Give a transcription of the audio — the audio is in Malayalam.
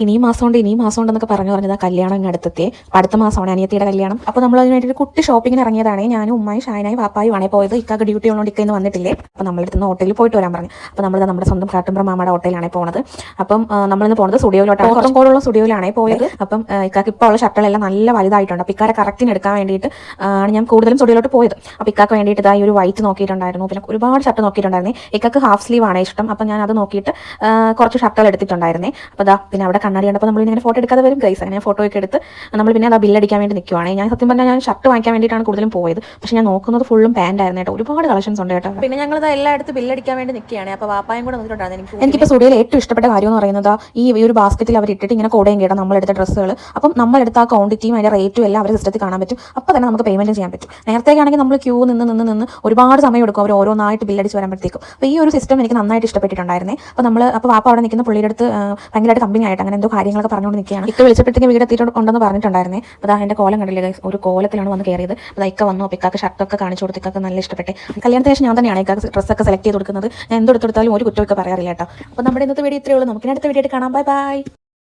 ഇനിയും മാസം ഉണ്ടെന്നൊക്കെ പറഞ്ഞത് കല്യാണം ഇങ്ങ് അടുത്തെത്തിയേ. അടുത്ത മാസമാണ് അനിയത്തിയുടെ കല്യാണം. അപ്പോൾ നമ്മൾ അതിന് വേണ്ടി ഒരു കുട്ടി ഷോപ്പിങ്ങിന് ഇറങ്ങിയതാണ്. ഞാനും ഉമ്മായി ഷായനായി വാപ്പായും ആണേ പോയത്. ഇക്കാക്ക് ഡ്യൂട്ടി ഉള്ളതുകൊണ്ട് ഇക്കയിന്ന് വന്നിട്ടില്ലേ. അപ്പോൾ നമ്മളെടുത്ത് ഹോട്ടലിൽ പോയിട്ട് വരാൻ പറഞ്ഞു. അപ്പോൾ നമ്മൾ നമ്മുടെ സ്വന്തം കാട്ടുംപുറം മാമയുടെ ഹോട്ടലിലാണേ പോകുന്നത്. അപ്പം നമ്മളിന്ന് പോകുന്നത് സ്റ്റുഡിയോയിലോട്ടാണ്. കോട്ടംകോടുള്ള സ്റ്റുഡിയോയിലാണേ പോയത്. അപ്പം ഇക്കാക്ക് ഇപ്പോൾ ഉള്ള ഷർട്ടുകളെല്ലാം നല്ല വലുതായിട്ടുണ്ട്. അപ്പോൾ ഇക്കാരെ കറക്റ്റിന് എടുക്കാൻ വേണ്ടിയിട്ട് ആണ് ഞാൻ കൂടുതലും സ്റ്റുഡിയോയിലോട്ട് പോയത്. അപ്പോൾ ഇക്കാക്ക് വേണ്ടിയിട്ട് ഇതായി ഒരു വൈറ്റ് നോക്കിയിട്ടുണ്ടായിരുന്നു. പിന്നെ ഒരുപാട് ഷർട്ട് നോക്കിയിട്ടുണ്ടായിരുന്നേ. ഇക്കാക്ക് ഹാഫ് സ്ലീവ് ആണ് ഇഷ്ടം. അപ്പോൾ ഞാൻ അത് നോക്കിയിട്ട് കുറച്ച് ഷർട്ടുകൾ എടുത്തിട്ടുണ്ടായിരുന്നേ. അപ്പോൾ ഇതാ പിന്നെ അവിടെ കണ്ണാടി കണ്ടപ്പോൾ നമ്മൾ ഇങ്ങനെ ഫോട്ടോ എടുക്കാതെ വരും ഗൈസ്. അങ്ങനെ ഫോട്ടോ ഒക്കെ എടുത്ത് നമ്മൾ പിന്നെ അത് ബില്ലടിക്കാൻ വേണ്ടി നിൽക്കുവാണ്. ഞാൻ സത്യം പറഞ്ഞാൽ ഞാൻ ഷർട്ട് വാങ്ങിക്കാൻ വേണ്ടിയിട്ടാണ് കൂടുതലും പോയത്. പക്ഷേ ഞാൻ നോക്കുന്നത് ഫുള്ളും പാൻ്റ് ആയിരുന്നു കേട്ടോ. ഒരുപാട് കളക്ഷൻസ് ഉണ്ട് കേട്ടോ. പിന്നെ ഞങ്ങൾ എല്ലായിടത്തും ബില്ലടിക്കാൻ വേണ്ടി നിൽക്കുകയാണ്. അപ്പോൾ വാപ്പായും കൂടെ വന്നിട്ടുണ്ടായിരുന്നു. എനിക്കിപ്പോൾ സ്റ്റുഡിയോയിൽ ഏറ്റവും ഇഷ്ടപ്പെട്ട കാര്യം എന്ന് പറയുന്നത് ഈ ഒരു ബാസ്ക്കറ്റിൽ അവർ ഇട്ടിട്ട് ഇങ്ങനെ കോടയും കേട്ടോ നമ്മളെടുത്ത ഡ്രസ്സുകൾ. അപ്പം നമ്മളെടുത്ത ആ ക്വാണ്ടിറ്റിയും അതിൻ്റെ റേറ്റും എല്ലാം അവർ സിസ്റ്റത്തിൽ കാണാൻ പറ്റും. അപ്പോൾ തന്നെ നമുക്ക് പേയ്മെൻറ്റ് ചെയ്യാൻ പറ്റും. നേരത്തേക്കാണെങ്കിൽ നമ്മൾ ക്യൂ നിന്ന് ഒരുപാട് സമയം എടുക്കും അവർ ഓരോന്നായിട്ട് ബില്ലടിച്ച് വരുമ്പോഴത്തേക്കും. അപ്പോൾ ഈ ഒരു സിസ്റ്റം എനിക്ക് നന്നായിട്ട് ഇഷ്ടപ്പെട്ടിട്ടുണ്ടായിരുന്നേ. അപ്പോൾ വാപ്പ അവിടെ നിൽക്കുന്ന പുള്ളിയുടെ അടുത്ത് ഭയങ്കരമായിട്ട് കമ്പനി ആയിട്ട് അങ്ങനെ എന്തോ കാര്യങ്ങളൊക്കെ പറഞ്ഞുകൊണ്ട് നിൽക്കുകയാണ്. ഇക്ക വിളിച്ചപ്പോഴത്തേക്ക് വീട് എത്തിയിട്ടുണ്ടെന്ന് പറഞ്ഞിട്ടുണ്ടായിരുന്നേ. അപ്പോൾ എൻ്റെ കോലം കണ്ടില്ലേ, ഒരു കോലത്തിലാണ് വന്ന് കയറിയത്. അപ്പോൾ ഇക്ക വന്നു. അപ്പോൾ ഇക്കാക്ക് ഷർട്ടൊക്കെ കാണിച്ചു കൊടുത്ത് ഇക്കാക്ക് നല്ല ഇഷ്ടപ്പെട്ടെ. കല്യാണത്തിന് ശേഷം ഞാൻ തന്നെയാണ് ഇക്കാക്ക് ഡ്രസ്സൊക്കെ സെലക്ട് ചെയ്ത് കൊടുക്കുന്നത്. ഞാൻ എന്തെടുത്തെടുത്താലും ഒരു കുറ്റമൊക്കെ പറയാറില്ല കേട്ടോ. അപ്പോൾ നമ്മുടെ ഇന്നത്തെ വീഡിയോ ഇത്രയേ ഉള്ളൂ. നമുക്ക് അടുത്ത വീഡിയോ ആയിട്ട് കാണാം. Bye bye.